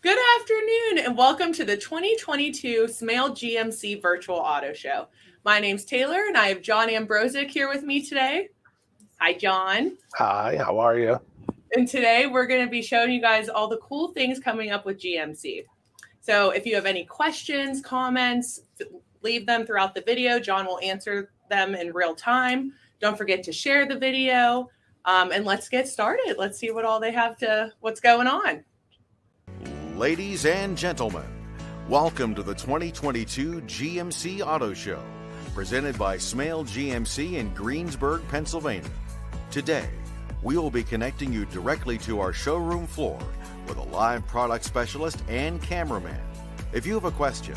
Good afternoon and welcome to the 2022 Smail GMC Virtual Auto Show. My name's Taylor and I have John Ambrozic here with me today. Hi, John. Hi, how are you? And today we're going to be showing you guys all the cool things coming up with GMC. So if you have any questions, comments, leave them throughout the video. John will answer them in real time. Don't forget to share the video and let's get started. Let's see what all they have what's going on. Ladies and gentlemen, welcome to the 2022 GMC Auto Show, presented by Smail GMC in Greensburg, Pennsylvania. Today, we will be connecting you directly to our showroom floor with a live product specialist and cameraman. If you have a question,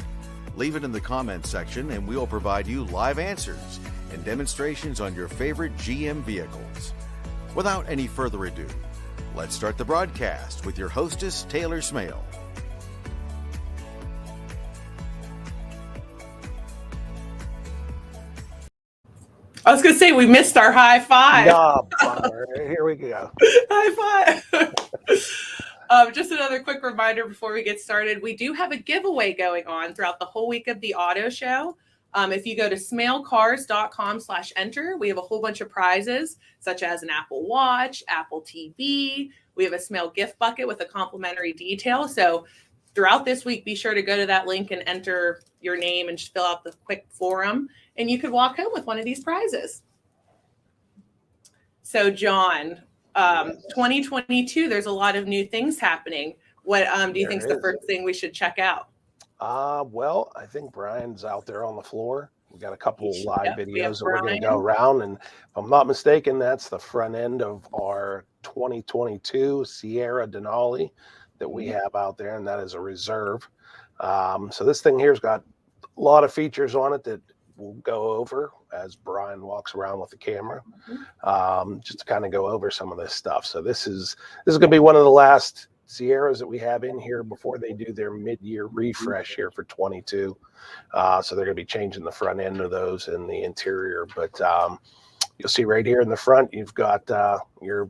leave it in the comments section and we will provide you live answers and demonstrations on your favorite GM vehicles. Without any further ado, let's start the broadcast with your hostess, Taylor Smail. I was going to say we missed our high five. No, here we go. High five. Just another quick reminder before we get started. We do have a giveaway going on throughout the whole week of the auto show. If you go to smailcars.com/enter, we have a whole bunch of prizes, such as an Apple Watch, Apple TV. We have a Smail gift bucket with a complimentary detail. So throughout this week, be sure to go to that link and enter your name and just fill out the quick form, and you could walk home with one of these prizes. So John, 2022, there's a lot of new things happening. What do you think is the first thing we should check out? Well, I think Brian's out there on the floor. We got a couple live videos that we're going to go around, and if I'm not mistaken, that's the front end of our 2022 Sierra Denali that we have out there, and that is a reserve. So this thing here's got a lot of features on it that we'll go over as Brian walks around with the camera, just to kind of go over some of this stuff. So this is going to be one of the last Sierras that we have in here before they do their mid-year refresh here for 22. So they're going to be changing the front end of those and the interior. But you'll see right here in the front, you've got your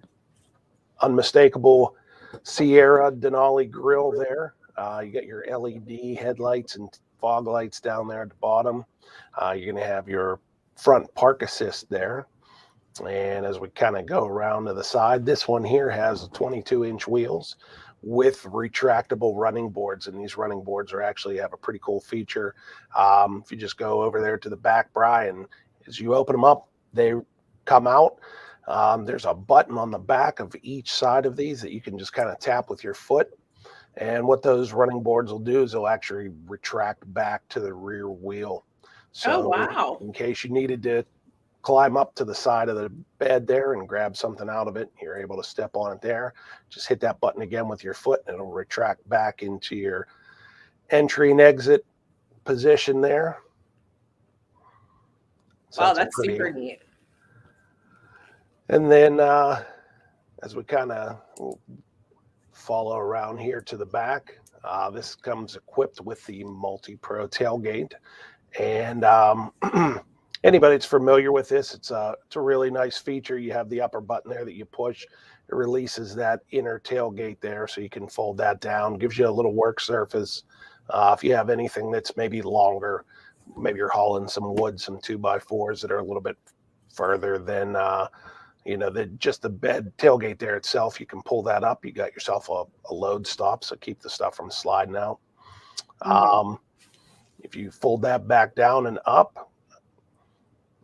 unmistakable Sierra Denali grille there. You got your LED headlights and fog lights down there at the bottom. You're going to have your front park assist there. And as we kind of go around to the side, this one here has 22-inch wheels with retractable running boards. And these running boards actually have a pretty cool feature. If you just go over there to the back, Brian, as you open them up, they come out. There's a button on the back of each side of these that you can just kind of tap with your foot. And what those running boards will do is they'll actually retract back to the rear wheel. So wow. In case you needed to climb up to the side of the bed there and grab something out of it, you're able to step on it there. Just hit that button again with your foot and it'll retract back into your entry and exit position there. So wow, that's super neat. And then as we kind of follow around here to the back, this comes equipped with the multi-pro tailgate. And anybody that's familiar with this, it's a really nice feature. You have the upper button there that you push. It releases that inner tailgate there so you can fold that down. Gives you a little work surface. If you have anything that's maybe longer, maybe you're hauling some wood, some 2x4s that are a little bit further than just the bed tailgate there itself, you can pull that up. You got yourself a load stop, so keep the stuff from sliding out. If you fold that back down and up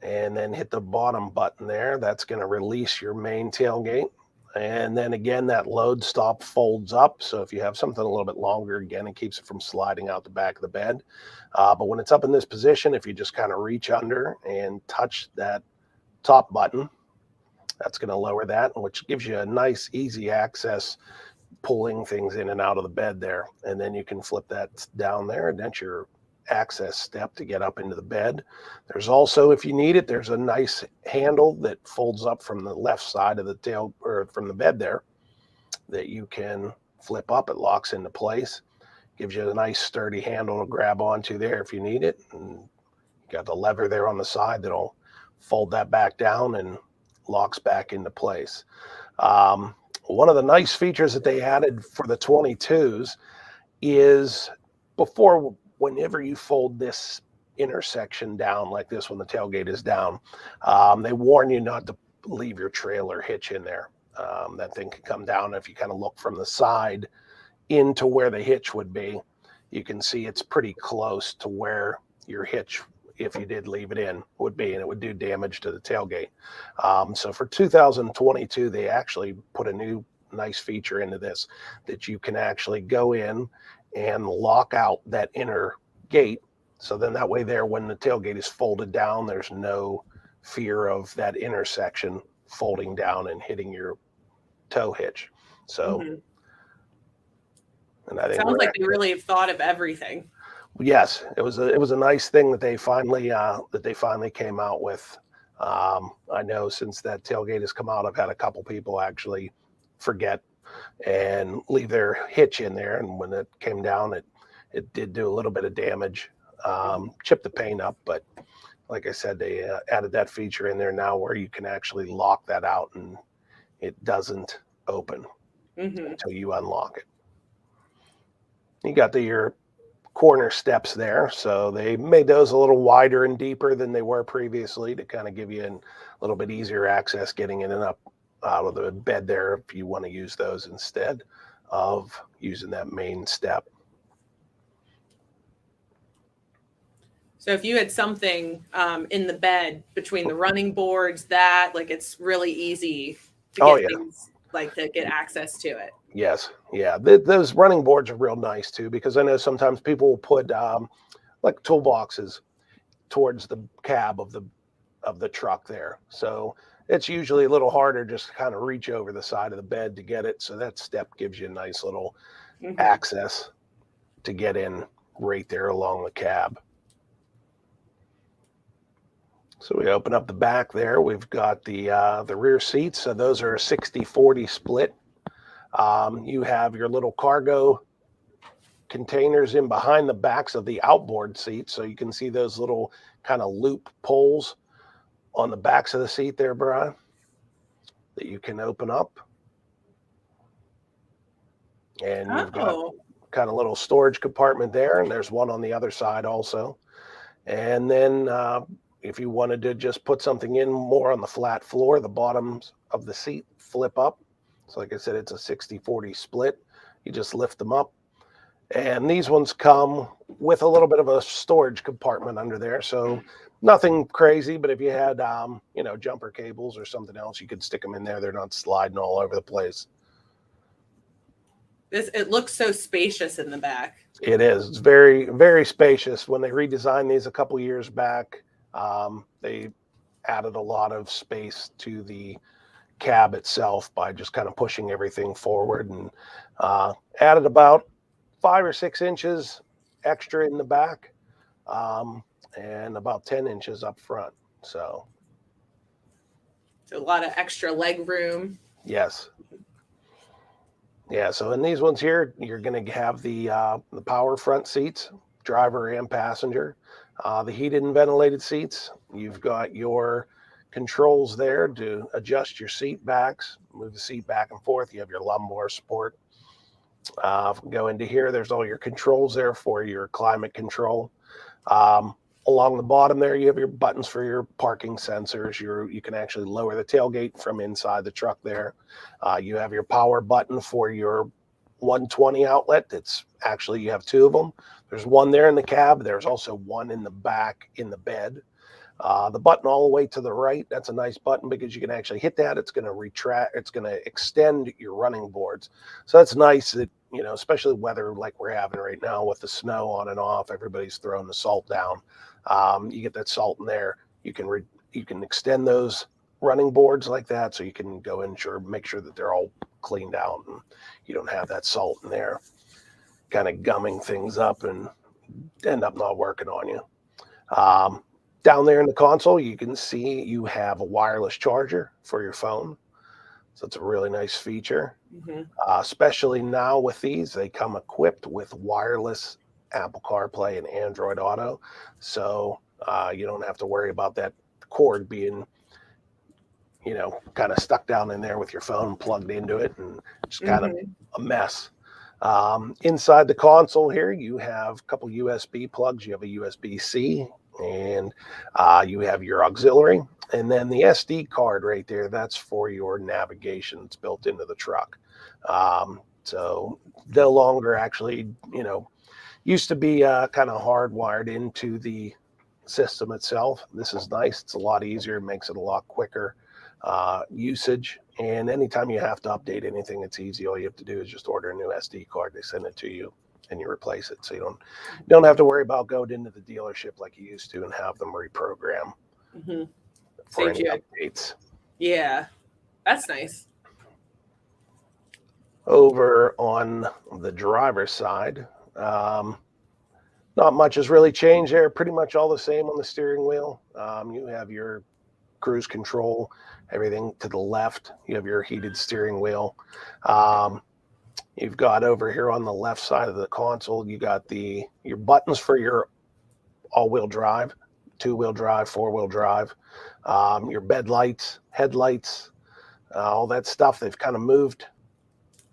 and then hit the bottom button there, that's going to release your main tailgate. And then again, that load stop folds up. So if you have something a little bit longer, again, it keeps it from sliding out the back of the bed. But when it's up in this position, if you just kind of reach under and touch that top button, that's going to lower that, which gives you a nice, easy access, pulling things in and out of the bed there. And then you can flip that down there, and that's your access step to get up into the bed. There's also, if you need it, there's a nice handle that folds up from the left side of the tail, or from the bed there, that you can flip up. It locks into place. Gives you a nice sturdy handle to grab onto there if you need it. And you got the lever there on the side that'll fold that back down and locks back into place. One of the nice features that they added for the 22s is whenever you fold this intersection down like this, when the tailgate is down, they warn you not to leave your trailer hitch in there. That thing can come down. If you kind of look from the side into where the hitch would be, you can see it's pretty close to where your hitch, if you did leave it in, would be, and it would do damage to the tailgate. So for 2022, they actually put a new nice feature into this, that you can actually go in and lock out that inner gate. So then that way there, when the tailgate is folded down, there's no fear of that intersection folding down and hitting your tow hitch. So, and I think sounds like they really have thought of everything. Yes, it was a nice thing that they finally came out with. I know since that tailgate has come out, I've had a couple people actually forget and leave their hitch in there, and when it came down, it did do a little bit of damage, chipped the paint up. But like I said, they added that feature in there now where you can actually lock that out and it doesn't open until you unlock it. You got your corner steps there, so they made those a little wider and deeper than they were previously to kind of give you a little bit easier access getting in and up out of the bed there if you want to use those instead of using that main step. So if you had something in the bed between the running boards, that like it's really easy to get things, like to get access to it. Yes. Yeah. Those running boards are real nice too, because I know sometimes people will put like toolboxes towards the cab of the truck there. So it's usually a little harder just to kind of reach over the side of the bed to get it. So that step gives you a nice little access to get in right there along the cab. So we open up the back there. We've got the rear seats. So those are a 60-40 split. You have your little cargo containers in behind the backs of the outboard seats. So you can see those little kind of loop poles on the backs of the seat there, Brian, that you can open up. And you've got kind of little storage compartment there. And there's one on the other side also. And then if you wanted to just put something in more on the flat floor, the bottoms of the seat flip up. So like I said, it's a 60-40 split. You just lift them up. And these ones come with a little bit of a storage compartment under there. So nothing crazy, but if you had, jumper cables or something else, you could stick them in there. They're not sliding all over the place. It looks so spacious in the back. It is. It's very, very spacious. When they redesigned these a couple years back, they added a lot of space to the cab itself by just kind of pushing everything forward, and added about 5 or 6 inches extra in the back, and about 10 inches up front. So a lot of extra leg room. Yes. Yeah. So in these ones here, you're going to have the power front seats, driver and passenger, the heated and ventilated seats. You've got your controls there to adjust your seat backs, move the seat back and forth. You have your lumbar support. Go into here. There's all your controls there for your climate control. Along the bottom there, you have your buttons for your parking sensors. You can actually lower the tailgate from inside the truck there. You have your power button for your 120 outlet. That's actually, you have 2 of them. There's one there in the cab. There's also one in the back in the bed. The button all the way to the right, that's a nice button because you can actually hit that. It's going to retract, it's going to extend your running boards. So that's nice that, especially weather like we're having right now with the snow on and off, everybody's throwing the salt down. You get that salt in there. You can extend those running boards like that, so you can go in and make sure that they're all cleaned out and you don't have that salt in there kind of gumming things up and end up not working on you. Down there in the console, you can see you have a wireless charger for your phone. So it's a really nice feature. Especially now with these, they come equipped with wireless Apple CarPlay and Android Auto. So you don't have to worry about that cord being, kind of stuck down in there with your phone plugged into it and just kind of a mess. Inside the console here, you have a couple USB plugs. You have a USB-C, and you have your auxiliary. And then the SD card right there, that's for your navigation. It's built into the truck. So no longer actually, used to be kind of hardwired into the system itself. This is nice. It's a lot easier. It makes it a lot quicker usage. And anytime you have to update anything, it's easy. All you have to do is just order a new SD card. They send it to you and you replace it. So you don't have to worry about going into the dealership like you used to and have them reprogram for any updates. Yeah, that's nice. Over on the driver's side, not much has really changed there. Pretty much all the same on the steering wheel. You have your cruise control, everything to the left. You have your heated steering wheel. You've got over here on the left side of the console, you got your buttons for your all-wheel drive, two-wheel drive, four-wheel drive, your bed lights, headlights, all that stuff. They've kind of moved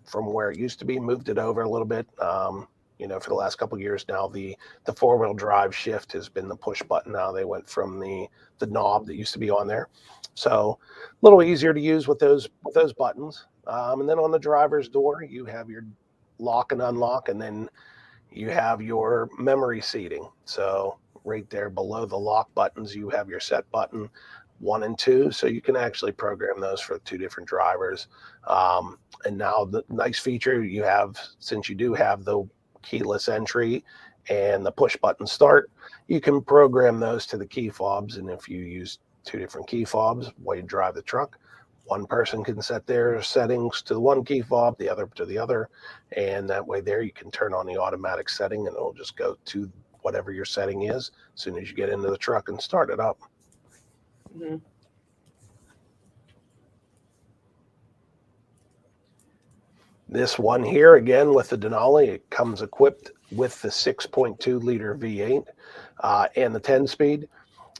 from where it used to be, moved it over a little bit. For the last couple of years now, the four-wheel drive shift has been the push button. Now they went from the knob that used to be on there. So a little easier to use with those buttons. And then on the driver's door, you have your lock and unlock, and then you have your memory seating. So right there below the lock buttons, you have your set button 1 and 2. So you can actually program those for 2 different drivers. And now the nice feature you have, since you do have the keyless entry and the push button start, you can program those to the key fobs. And if you use 2 different key fobs while you drive the truck, one person can set their settings to one key fob, the other to the other. And that way there you can turn on the automatic setting and it'll just go to whatever your setting is as soon as you get into the truck and start it up. Mm-hmm. This one here, again, with the Denali, it comes equipped with the 6.2 liter V8 and the 10-speed.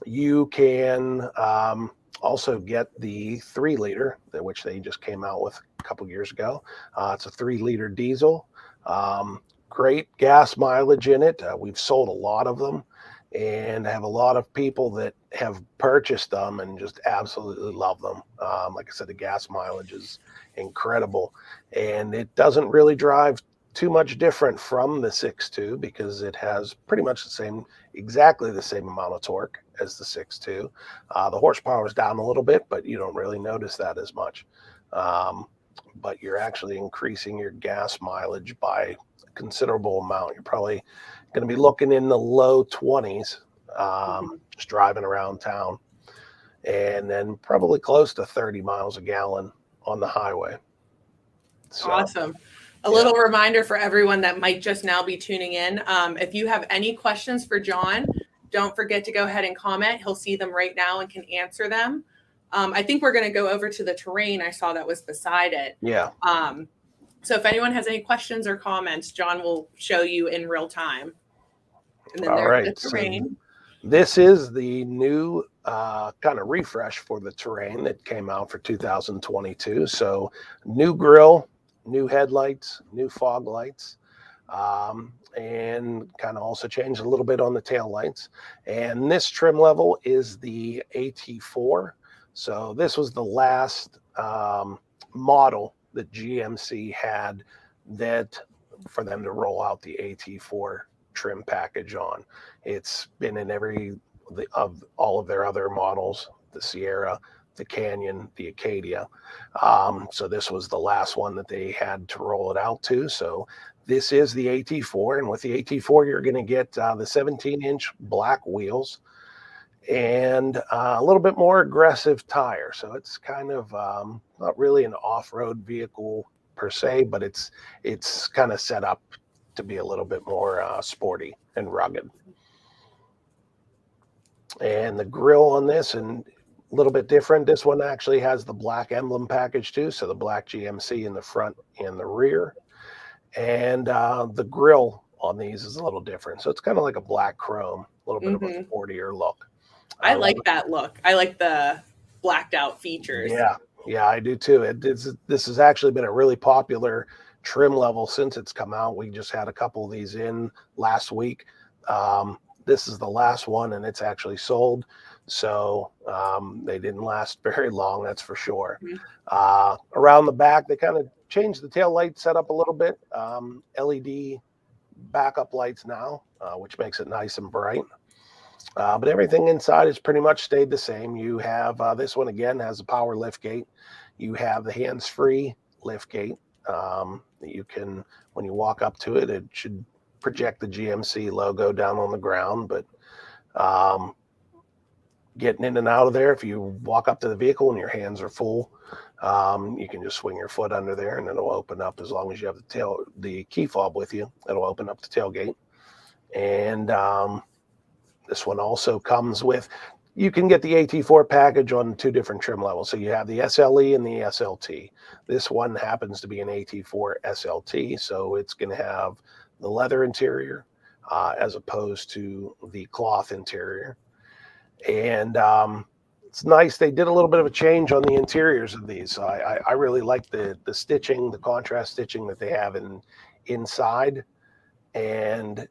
You can also get the 3 liter, which they just came out with a couple years ago. It's a 3 liter diesel. Great gas mileage in it. We've sold a lot of them and have a lot of people that have purchased them and just absolutely love them. Like I said, the gas mileage is incredible, and it doesn't really drive too much different from the 6.2 because it has pretty much exactly the same amount of torque as the 6.2. The horsepower is down a little bit, but you don't really notice that as much. But you're actually increasing your gas mileage by a considerable amount. You're probably going to be looking in the low 20s, just driving around town, and then probably close to 30 miles a gallon on the highway. So, awesome. A little reminder for everyone that might just now be tuning in. If you have any questions for John, don't forget to go ahead and comment. He'll see them right now and can answer them. I think we're going to go over to the terrain. I saw that was beside it. Yeah. So if anyone has any questions or comments, John will show you in real time. And then there's the terrain. So this is the new kind of refresh for the terrain that came out for 2022. So new grille, new headlights, new fog lights, and kind of also changed a little bit on the tail lights. And this trim level is the AT4. So this was the last model that GMC had that for them to roll out the AT4 trim package on. It's been in all of their other models, the Sierra, the Canyon, the Acadia. So this was the last one that they had to roll it out to. So this is the AT4, and with the AT4, you're going to get the 17-inch black wheels and a little bit more aggressive tire. So it's kind of not really an off-road vehicle per se, but it's kind of set up to be a little bit more sporty and rugged. And the grille on this, and a little bit different. This one actually has the black emblem package too, so the black GMC in the front and the rear. And the grille on these is a little different. So it's kind of like a black chrome, a little bit of a sportier look. I like that look. I like the blacked out features. Yeah, I do too. This has actually been a really popular trim level since it's come out. We just had a couple of these in last week. This is the last one, and it's actually sold. So they didn't last very long, that's for sure. Around the back, they kind of changed the tail light setup a little bit. LED backup lights now, which makes it nice and bright. But everything inside has pretty much stayed the same. You have this one again has a power lift gate. You have the hands-free lift gate. You can, when you walk up to it, it should project the GMC logo down on the ground. But getting in and out of there, if you walk up to the vehicle and your hands are full, you can just swing your foot under there and it'll open up. As long as you have the key fob with you, it'll open up the tailgate. And this one also comes with, you can get the AT4 package on 2 different trim levels. So you have the SLE and the SLT. This one happens to be an AT4 SLT, so it's going to have the leather interior as opposed to the cloth interior. And it's nice. They did a little bit of a change on the interiors of these. So I really like the stitching, the contrast stitching that they have inside, and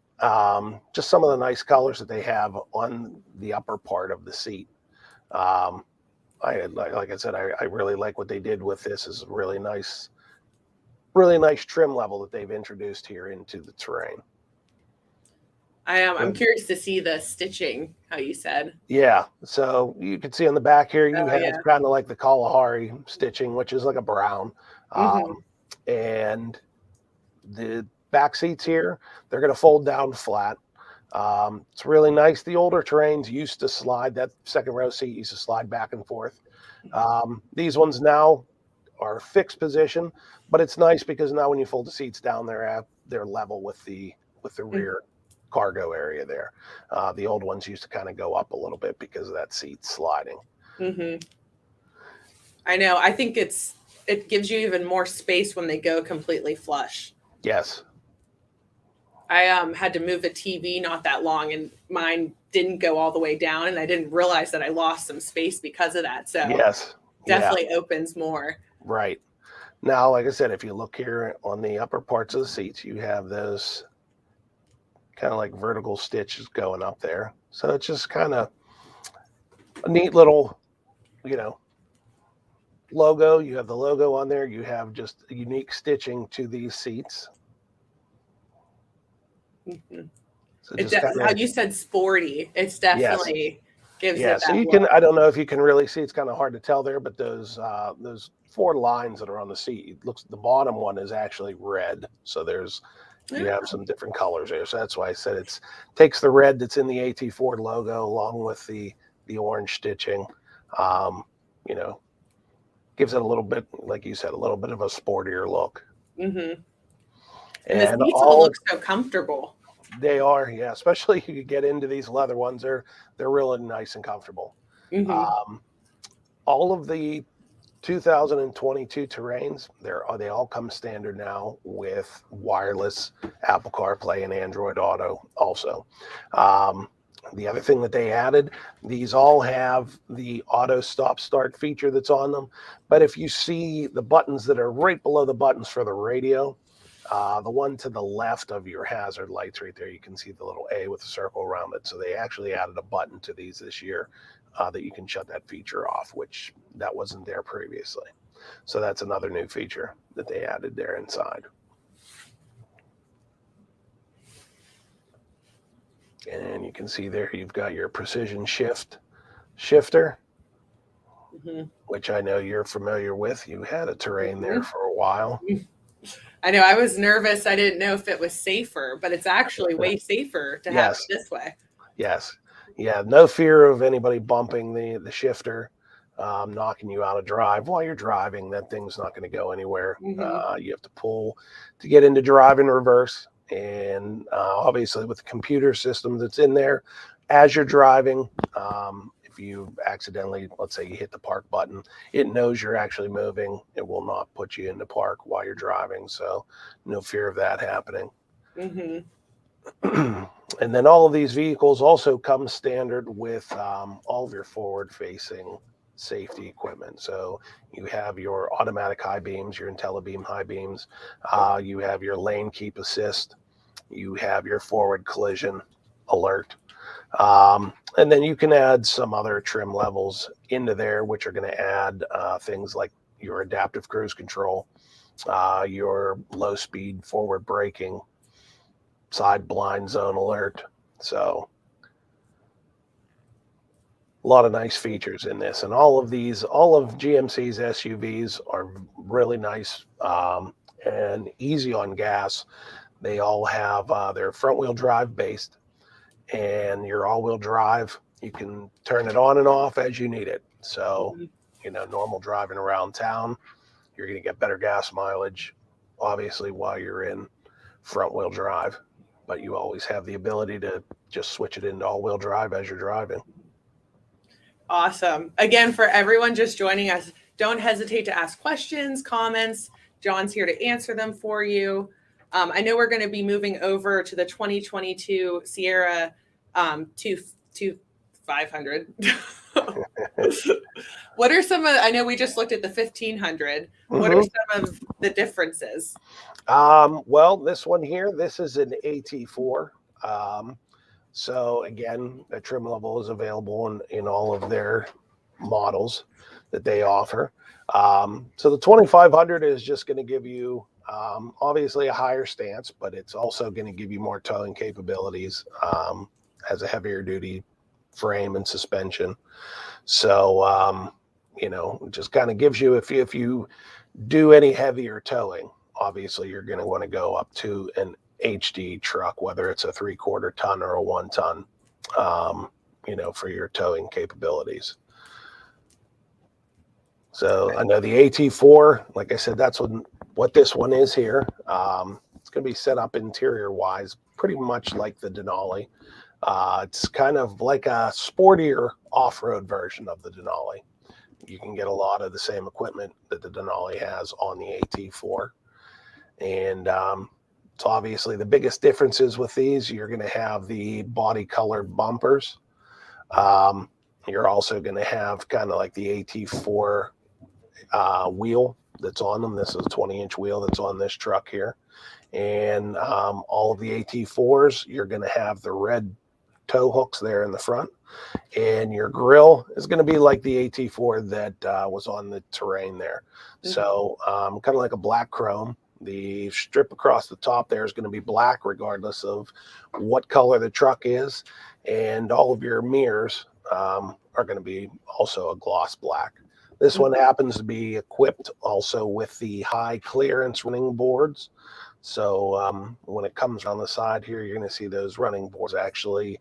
just some of the nice colors that they have on the upper part of the seat. Like I said, I really like what they did with this. Is a really nice trim level that they've introduced here into the terrain. I'm curious to see the stitching, how you said. Yeah, so you can see on the back here, you have kind of like the Kalahari stitching, which is like a brown. And the back seats here, they're going to fold down flat. It's really nice. The older terrains used to slide. That second row seat used to slide back and forth. These ones now are fixed position, but it's nice because now when you fold the seats down, they're level with the rear cargo area there. The old ones used to kind of go up a little bit because of that seat sliding. I know. I think it gives you even more space when they go completely flush. Yes. I had to move a TV not that long, and mine didn't go all the way down, and I didn't realize that I lost some space because of that. So yes, definitely opens more. Right. Now, like I said, if you look here on the upper parts of the seats, you have those kind of like vertical stitches going up there. So it's just kind of a neat little, logo. You have the logo on there. You have just unique stitching to these seats. So how you said sporty. It's definitely gives it that so you look. can, I don't know if you can really see, it's kind of hard to tell there, but those 4 lines that are on the seat, the bottom one is actually red. So you have some different colors there. So that's why I said takes the red that's in the AT4 logo along with the orange stitching, gives it a little bit, like you said, a little bit of a sportier look. And the seats all look so comfortable. They are, yeah. Especially if you get into these leather ones, they're really nice and comfortable. All of the 2022 terrains, they all come standard now with wireless Apple CarPlay and Android Auto also. The other thing that they added, these all have the auto stop start feature that's on them. But if you see the buttons that are right below the buttons for the radio, the one to the left of your hazard lights right there, you can see the little A with a circle around it. So they actually added a button to these this year that you can shut that feature off, which that wasn't there previously. So that's another new feature that they added there inside. And you can see there you've got your precision shifter, which I know you're familiar with. You had a terrain there for a while. I know. I was nervous. I didn't know if it was safer, but it's actually way safer to have it this way. Yes. Yeah, no fear of anybody bumping the shifter, knocking you out of drive while you're driving. That thing's not going to go anywhere. You have to pull to get into drive and reverse. And obviously with the computer system that's in there, as you're driving, if you accidentally, let's say you hit the park button, it knows you're actually moving. It will not put you into park while you're driving. So no fear of that happening. And then all of these vehicles also come standard with all of your forward-facing safety equipment. So you have your automatic high beams, your IntelliBeam high beams, you have your lane keep assist, you have your forward collision alert. And then you can add some other trim levels into there, which are going to add things like your adaptive cruise control, your low speed forward braking, side blind zone alert. So a lot of nice features in this. And all of GMC's SUVs are really nice and easy on gas. They all have their front wheel drive based, and your all-wheel drive, you can turn it on and off as you need it. So, normal driving around town, you're going to get better gas mileage, obviously, while you're in front-wheel drive. But you always have the ability to just switch it into all-wheel drive as you're driving. Awesome. Again, for everyone just joining us, don't hesitate to ask questions, comments. John's here to answer them for you. I know we're going to be moving over to the 2022 Sierra 500. What are some of, I know we just looked at the 1500. What are some of the differences? Well, this one here, this is an AT4. So again, the trim level is available in all of their models that they offer. So the 2500 is just going to give you obviously a higher stance, but it's also going to give you more towing capabilities, has a heavier duty frame and suspension. So, it just kind of gives you, if you do any heavier towing, obviously you're going to want to go up to an HD truck, whether it's a 3/4 ton or a 1 ton, for your towing capabilities. So I know the AT4, like I said, that's what this one is here. It's going to be set up interior wise, pretty much like the Denali. It's kind of like a sportier off-road version of the Denali. You can get a lot of the same equipment that the Denali has on the AT4. And so obviously the biggest differences with these, you're going to have the body colored bumpers. You're also going to have kind of like the AT4 wheel that's on them. This is a 20-inch wheel that's on this truck here. And all of the AT4s, you're going to have the red tow hooks there in the front. And your grill is going to be like the AT4 that was on the Terrain there. So kind of like a black chrome. The strip across the top there is going to be black regardless of what color the truck is. And all of your mirrors are going to be also a gloss black. This one happens to be equipped also with the high clearance running boards. So when it comes on the side here, you're going to see those running boards actually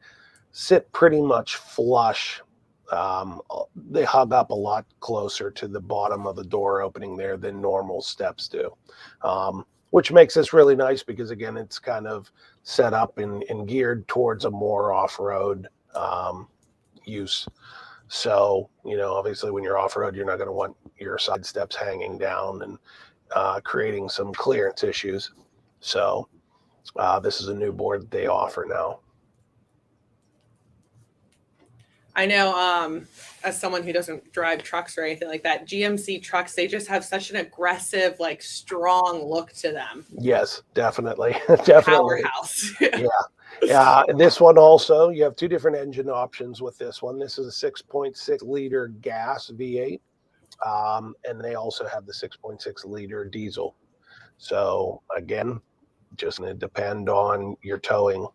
sit pretty much flush. They hug up a lot closer to the bottom of the door opening there than normal steps do, which makes this really nice because, again, it's kind of set up and geared towards a more off-road use. So, obviously when you're off-road, you're not going to want your side steps hanging down and creating some clearance issues. So this is a new board that they offer now. I know, as someone who doesn't drive trucks or anything like that, GMC trucks, they just have such an aggressive, strong look to them. Yes, definitely. Definitely. Powerhouse. Yeah. And this one also, you have two different engine options with this one. This is a 6.6 liter gas V8. And they also have the 6.6 liter diesel. So again, just going to depend on your towing,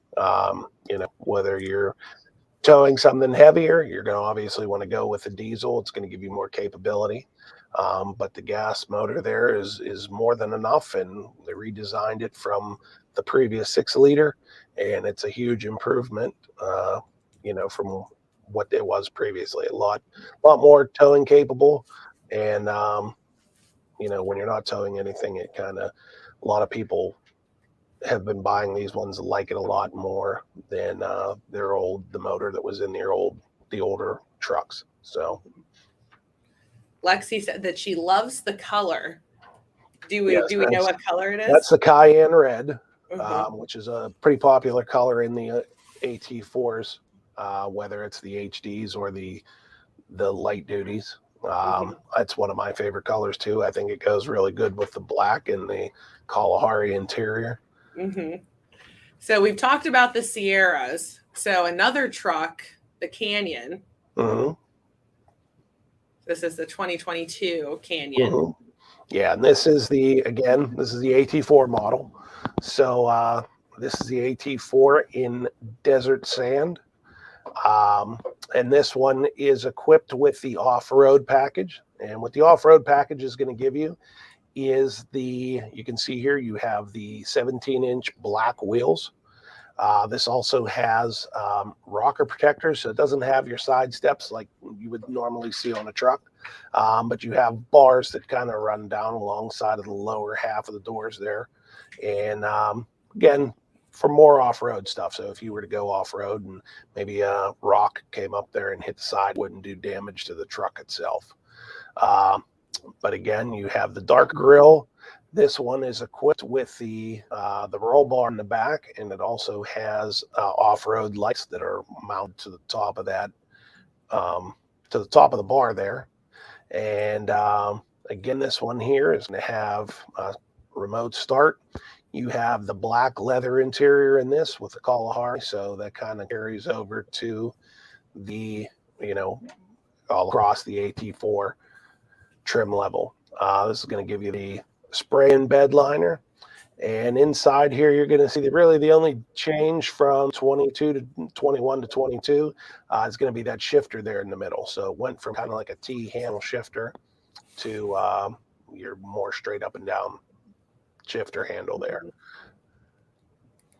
whether you're towing something heavier, you're going to obviously want to go with the diesel. It's going to give you more capability. But the gas motor there is more than enough, and they redesigned it from the previous 6 liter, and it's a huge improvement, from what it was previously. A lot more towing capable, and when you're not towing anything, a lot of people have been buying these ones, like it a lot more than the motor that was in the older trucks. So Lexi said that she loves the color. Do we know what color it is? That's the Cayenne Red, which is a pretty popular color in the AT4s, whether it's the HDs or the light duties. That's one of my favorite colors too. I think it goes really good with the black and the Kalahari interior. So we've talked about the Sierras. So another truck, the Canyon. This is the 2022 Canyon. Yeah, and this is the AT4 model. So this is the AT4 in desert sand. And this one is equipped with the off-road package. And what the off-road package is going to give you is you can see here, you have the 17-inch black wheels. This also has rocker protectors, so it doesn't have your side steps like you would normally see on a truck. But you have bars that kind of run down alongside of the lower half of the doors there. And again, for more off-road stuff. So if you were to go off-road and maybe a rock came up there and hit the side, wouldn't do damage to the truck itself. But again, you have the dark grille. This one is equipped with the roll bar in the back, and it also has off-road lights that are mounted to the top of that, to the top of the bar there. And again, this one here is going to have a remote start. You have the black leather interior in this with the Kalahari, so that kind of carries over to the, all across the AT4 trim level. This is going to give you the spray and bed liner. And inside here, you're going to see that really the only change from 22 to 21 to 22 is going to be that shifter there in the middle. So it went from kind of like a T handle shifter to your more straight up and down shifter handle there.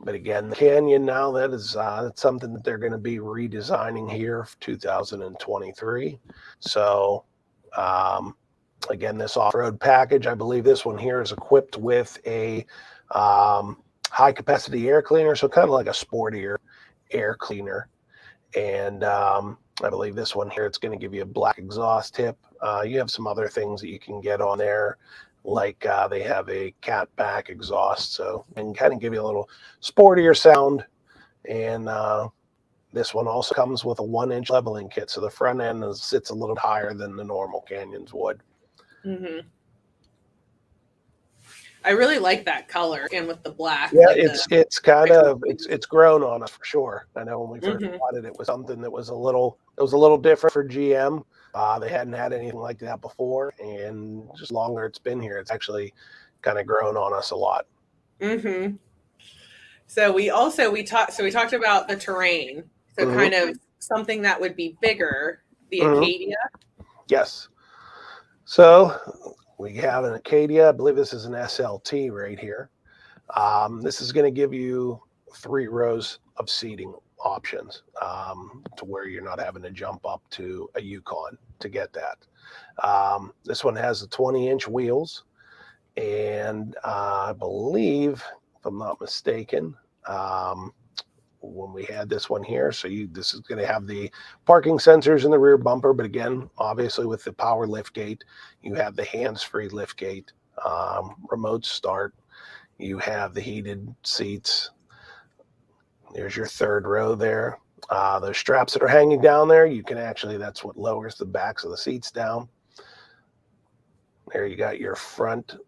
But again, the Canyon now, that's something that they're going to be redesigning here for 2023. So again, this off-road package, I believe this one here is equipped with a high capacity air cleaner, so kind of like a sportier air cleaner. And I believe this one here, it's going to give you a black exhaust tip. You have some other things that you can get on there, like they have a cat back exhaust, so it can kind of give you a little sportier sound. And this one also comes with a 1-inch leveling kit, so the front end sits a little higher than the normal Canyons would. I really like that color, and with the black. Yeah, it's kind of it's grown on us for sure. I know when we first bought it, it was something that was a little different for GM. They hadn't had anything like that before, and just longer it's been here, it's actually kind of grown on us a lot. So we talked about the terrain. So kind of something that would be bigger, the Acadia. Yes. So we have an Acadia. I believe this is an SLT right here. This is going to give you 3 rows of seating options to where you're not having to jump up to a Yukon to get that. This one has the 20-inch wheels, and I believe, if I'm not mistaken, when we had this one here, this is going to have the parking sensors in the rear bumper, but again, obviously with the power lift gate, you have the hands-free lift gate, remote start, you have the heated seats. There's your 3rd row there. Those straps that are hanging down there, you can actually, that's what lowers the backs of the seats down. There you got your front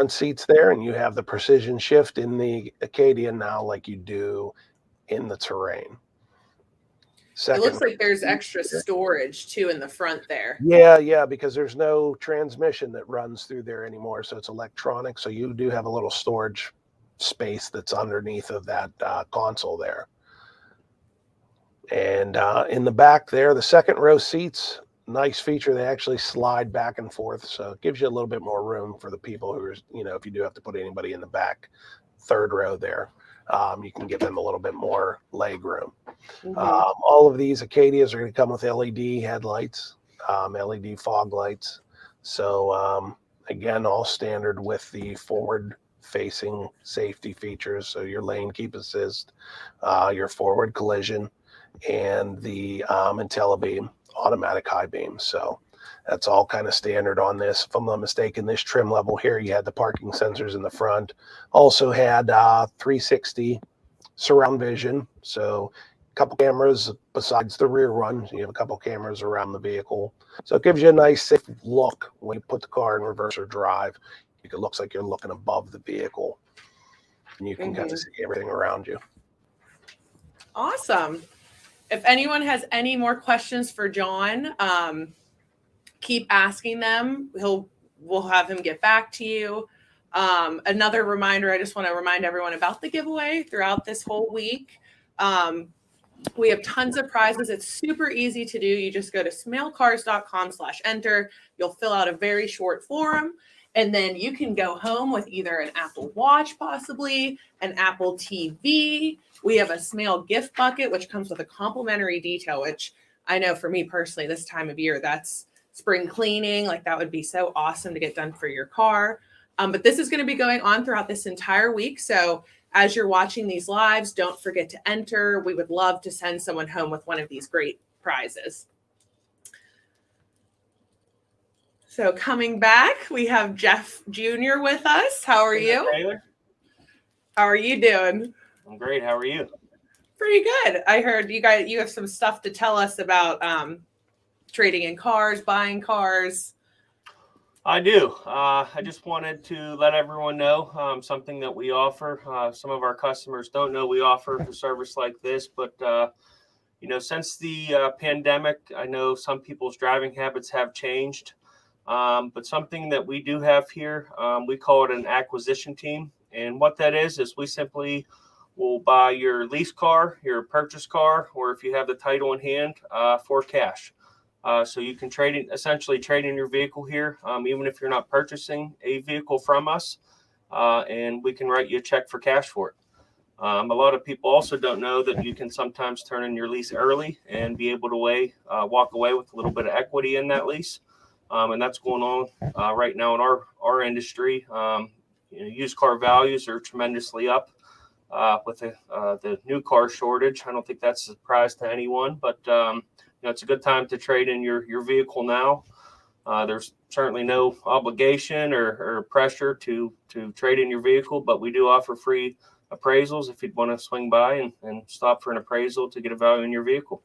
seats there, and you have the precision shift in the Acadia now like you do in the terrain. It looks like there's extra storage too in the front there. Yeah, because there's no transmission that runs through there anymore, so it's electronic. So you do have a little storage space that's underneath of that console there. And in the back there, the 2nd row seats, nice feature, they actually slide back and forth, so it gives you a little bit more room for the people who are, if you do have to put anybody in the back 3rd row there, you can give them a little bit more leg room. All of these Acadias are going to come with LED headlights, LED fog lights. So again, all standard with the forward facing safety features. So your lane keep assist, your forward collision, and the IntelliBeam automatic high beam. So that's all kind of standard on this. If I'm not mistaken, this trim level here, you had the parking sensors in the front, also had 360 surround vision. So couple cameras besides the rear one. You have a couple cameras around the vehicle. So it gives you a nice safe look when you put the car in reverse or drive. It looks like you're looking above the vehicle and you can kind of see everything around you. Awesome. If anyone has any more questions for John, keep asking them. We'll have him get back to you. Another reminder, I just want to remind everyone about the giveaway throughout this whole week. We have tons of prizes. It's super easy to do. You just go to smailcars.com/enter. You'll fill out a very short form, and then you can go home with either an Apple Watch, possibly an Apple TV. We have a Smail gift bucket, which comes with a complimentary detail, which I know for me personally, this time of year, that's spring cleaning. Like that would be so awesome to get done for your car. But this is going to be going on throughout this entire week. So as you're watching these lives, don't forget to enter. We would love to send someone home with one of these great prizes. So coming back, we have Jeff Jr. with us. How are you? Taylor? How are you doing? I'm great. How are you? Pretty good. I heard you have some stuff to tell us about trading in cars, buying cars. I do. I just wanted to let everyone know something that we offer. Some of our customers don't know we offer a service like this, but since the pandemic, I know some people's driving habits have changed. But something that we do have here, we call it an acquisition team. And what that is we simply will buy your lease car, your purchase car, or if you have the title in hand, for cash. So you can essentially trade in your vehicle here, even if you're not purchasing a vehicle from us, and we can write you a check for cash for it. A lot of people also don't know that you can sometimes turn in your lease early and be able to walk away with a little bit of equity in that lease. And that's going on right now in our industry. Used car values are tremendously up with the new car shortage. I don't think that's a surprise to anyone, but it's a good time to trade in your vehicle now. There's certainly no obligation or pressure to trade in your vehicle, but we do offer free appraisals if you'd want to swing by and stop for an appraisal to get a value in your vehicle.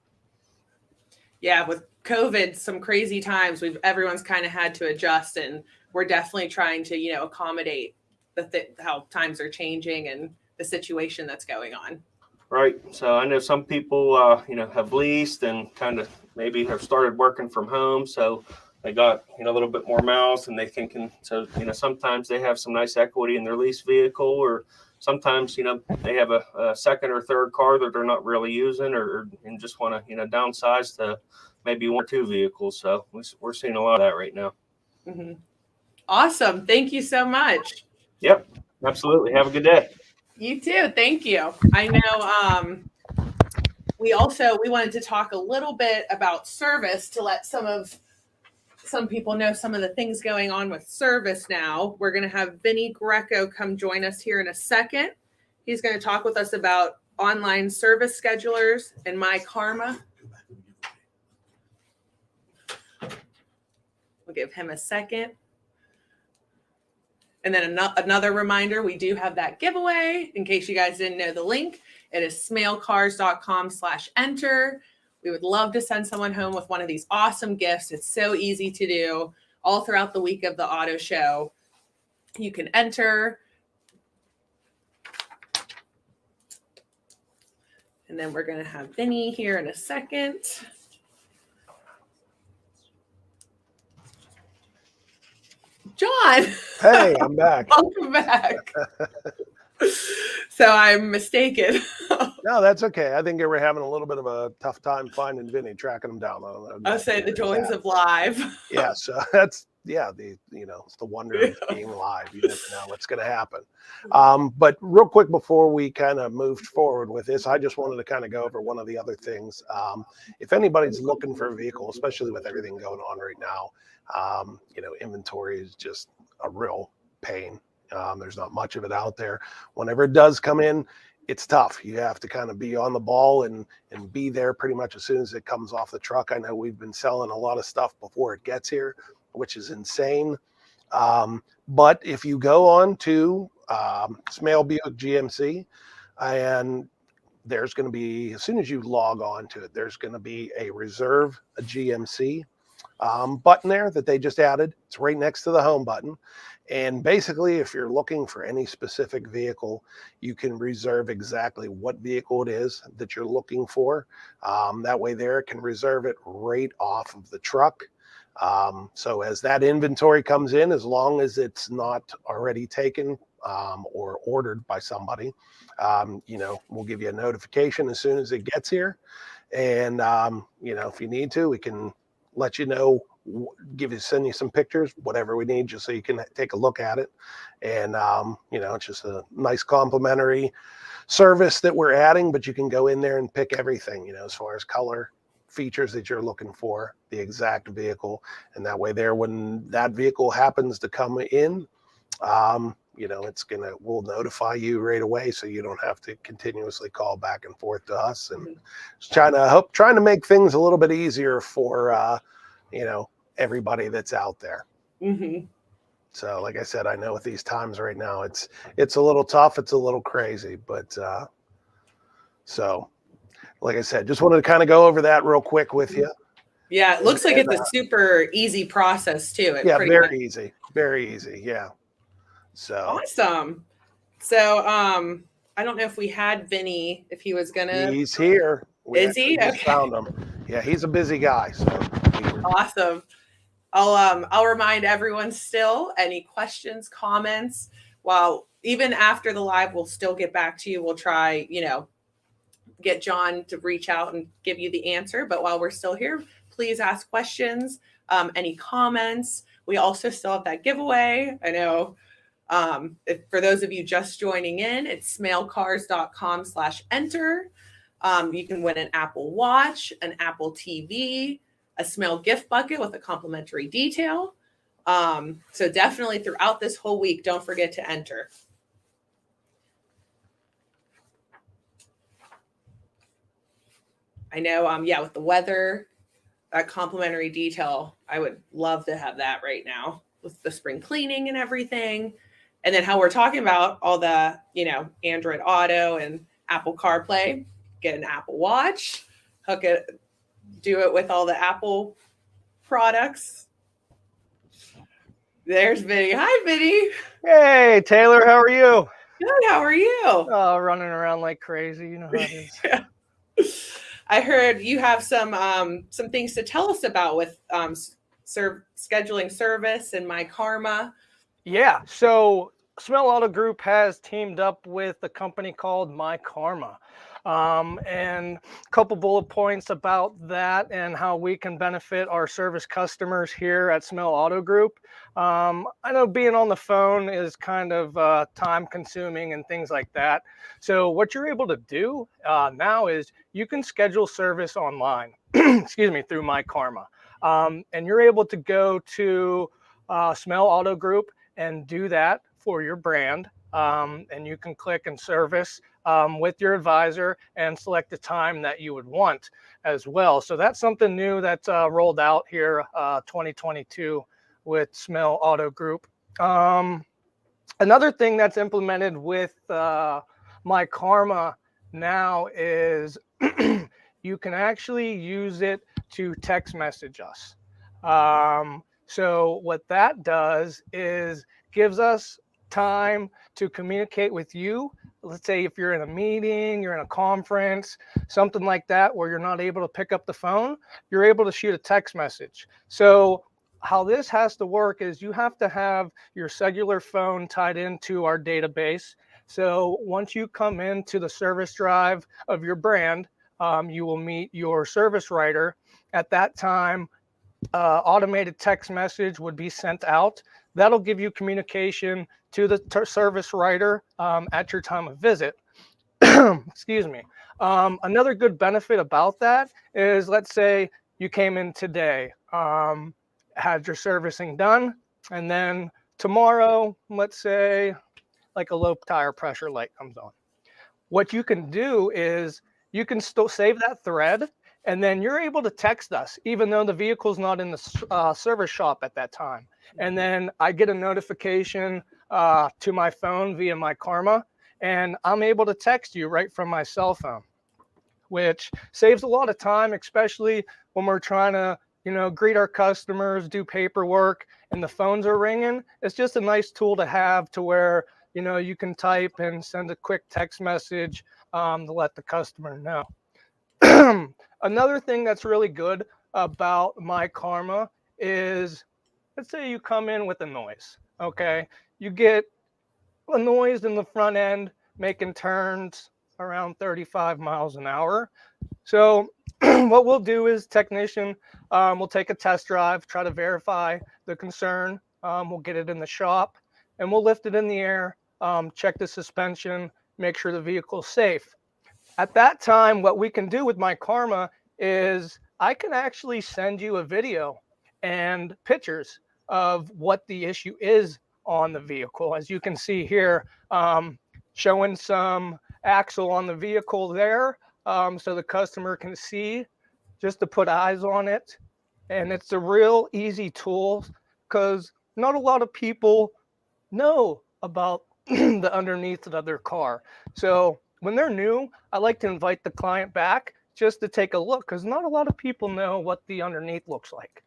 Yeah, with COVID, some crazy times, everyone's kind of had to adjust, and we're definitely trying to, accommodate how times are changing and the situation that's going on. Right. So I know some people, have leased and kind of maybe have started working from home. So they got, a little bit more miles and they thinking. So, sometimes they have some nice equity in their lease vehicle, or sometimes, they have a second or third car that they're not really using and just want to, downsize to maybe one or two vehicles. So we're seeing a lot of that right now. Mm-hmm. Awesome. Thank you so much. Yep, absolutely. Have a good day. You too. Thank you. I know we wanted to talk a little bit about service to let some people know some of the things going on with service now. We're going to have Vinny Greco come join us here in a second. He's going to talk with us about online service schedulers and My Karma. We'll give him a second. And then another reminder, we do have that giveaway. In case you guys didn't know the link, it is smailcars.com/enter. We would love to send someone home with one of these awesome gifts. It's so easy to do all throughout the week of the auto show. You can enter. And then we're going to have Vinny here in a second. John. Hey, I'm back. Welcome back. So I'm mistaken. No, that's okay. I think you were having a little bit of a tough time finding Vinny, tracking him down. I was saying the joys of live. Yeah, so that's it's the wonder of being live. You never know what's going to happen. But real quick before we kind of moved forward with this, I just wanted to kind of go over one of the other things. If anybody's looking for a vehicle, especially with everything going on right now, inventory is just a real pain. There's not much of it out there. Whenever it does come in, it's tough. You have to kind of be on the ball and be there pretty much as soon as it comes off the truck. I know we've been selling a lot of stuff before it gets here, which is insane. But if you go on to Smail GMC, and there's going to be, as soon as you log on to it, there's going to be a reserve a GMC button there that they just added. It's right next to the home button. And basically, if you're looking for any specific vehicle, you can reserve exactly what vehicle it is that you're looking for. That way there, it can reserve it right off of the truck. So as that inventory comes in, as long as it's not already taken or ordered by somebody, we'll give you a notification as soon as it gets here. And, if you need to, we can let you know, send you some pictures, whatever we need, just so you can take a look at it. And, it's just a nice complimentary service that we're adding, but you can go in there and pick everything, as far as color, features that you're looking for, the exact vehicle. And that way there, when that vehicle happens to come in, we'll notify you right away, so you don't have to continuously call back and forth to us. And just trying to make things a little bit easier for, everybody that's out there. Mm-hmm. So like I said, I know with these times right now, it's a little tough. It's a little crazy, but, so like I said, just wanted to kind of go over that real quick with you. Yeah. It looks like it's a super easy process too. Very easy. Very easy. Yeah. So awesome. So, I don't know if we had Vinny, if he was gonna. He's here. Is he? Okay. Found him. Yeah, he's a busy guy. So awesome. I'll remind everyone still, any questions, comments, even after the live, we'll still get back to you. We'll try, get John to reach out and give you the answer. But while we're still here, please ask questions, any comments. We also still have that giveaway. I know. For those of you just joining in, it's smailcars.com/enter. You can win an Apple Watch, an Apple TV, a Smail gift bucket with a complimentary detail. So definitely throughout this whole week, don't forget to enter. I know, with the weather, that complimentary detail, I would love to have that right now with the spring cleaning and everything. And then how we're talking about all the, Android Auto and Apple CarPlay, get an Apple Watch, do it with all the Apple products. There's Vinny. Hi, Vinny. Hey, Taylor. How are you? Good. How are you? Running around like crazy. You know how it is. I heard you have some things to tell us about with scheduling service and My Karma. Yeah. So Smail Auto Group has teamed up with a company called My Karma. And a couple bullet points about that and how we can benefit our service customers here at Smail Auto Group. I know being on the phone is kind of time consuming and things like that. So what you're able to do now is you can schedule service online, through My Karma. And you're able to go to Smail Auto Group and do that for your brand. And you can click and service with your advisor and select the time that you would want as well. So that's something new that's rolled out here 2022 with Smail Auto Group. Another thing that's implemented with My Karma now is you can actually use it to text message us. So what that does is gives us time to communicate with you. Let's say if you're in a meeting, you're in a conference, something like that, where you're not able to pick up the phone, you're able to shoot a text message. So how this has to work is you have to have your cellular phone tied into our database. So once you come into the service drive of your brand, you will meet your service writer. At that time, automated text message would be sent out. That'll give you communication to the service writer at your time of visit. Excuse me. Another good benefit about that is, let's say you came in today, had your servicing done, and then tomorrow, let's say like a low tire pressure light comes on. What you can do is you can still save that thread, and then you're able to text us, even though the vehicle's not in the service shop at that time. And then I get a notification to my phone via My Karma, and I'm able to text you right from my cell phone. which saves a lot of time, especially when we're trying to, greet our customers, do paperwork, and the phones are ringing. It's just a nice tool to have to where, you can type and send a quick text message to let the customer know. Another thing that's really good about My Karma is, let's say you come in with a noise, okay? You get a noise in the front end making turns around 35 miles an hour. So what we'll do is technician will take a test drive, try to verify the concern. We'll get it in the shop and we'll lift it in the air, check the suspension, make sure the vehicle's safe. At that time, what we can do with My Karma is I can actually send you a video and pictures of what the issue is on the vehicle. As you can see here, showing some axle on the vehicle there, so the customer can see, just to put eyes on it. And it's a real easy tool because not a lot of people know about the underneath of their car. So when they're new, I like to invite the client back just to take a look because not a lot of people know what the underneath looks like.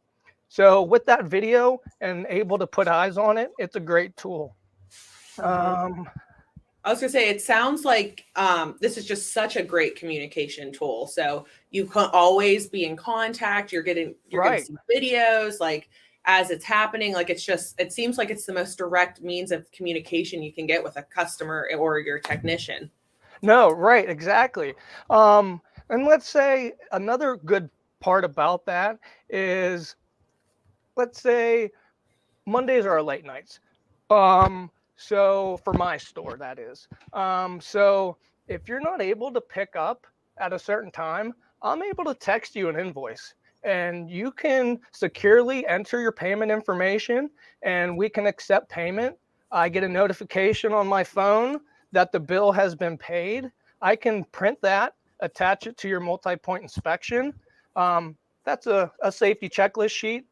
So with that video and able to put eyes on it, it's a great tool. I was gonna say, it sounds like this is just such a great communication tool. So you can always be in contact. You're getting some videos like as it's happening. Like it seems like it's the most direct means of communication you can get with a customer or your technician. No, right, exactly. And let's say another good part about that is, let's say Mondays are our late nights. So for my store, that is. So if you're not able to pick up at a certain time, I'm able to text you an invoice and you can securely enter your payment information and we can accept payment. I get a notification on my phone that the bill has been paid. I can print that, attach it to your multi-point inspection. That's a safety checklist sheet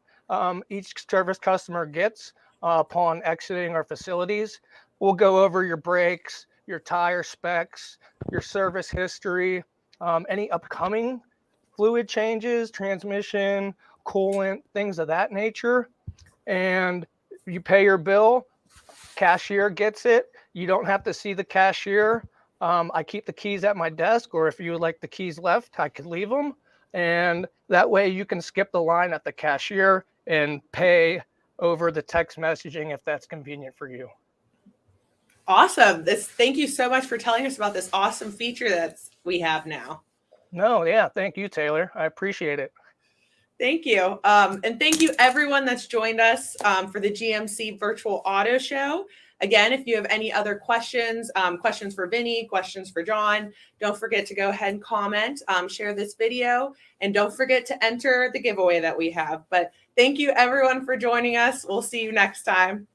each service customer gets upon exiting our facilities. We'll go over your brakes, your tire specs, your service history, any upcoming fluid changes, transmission, coolant, things of that nature. And you pay your bill, cashier gets it. You don't have to see the cashier. I keep the keys at my desk, or if you would like the keys left, I could leave them. And that way you can skip the line at the cashier and pay over the text messaging if that's convenient for you. Awesome. Thank you so much for telling us about this awesome feature that we have now. No, yeah, thank you, Taylor. I appreciate it. Thank you. And thank you everyone that's joined us for the GMC Virtual Auto Show. Again, if you have any other questions, questions for Vinny, questions for John, don't forget to go ahead and comment, share this video, and don't forget to enter the giveaway that we have. But thank you everyone for joining us. We'll see you next time.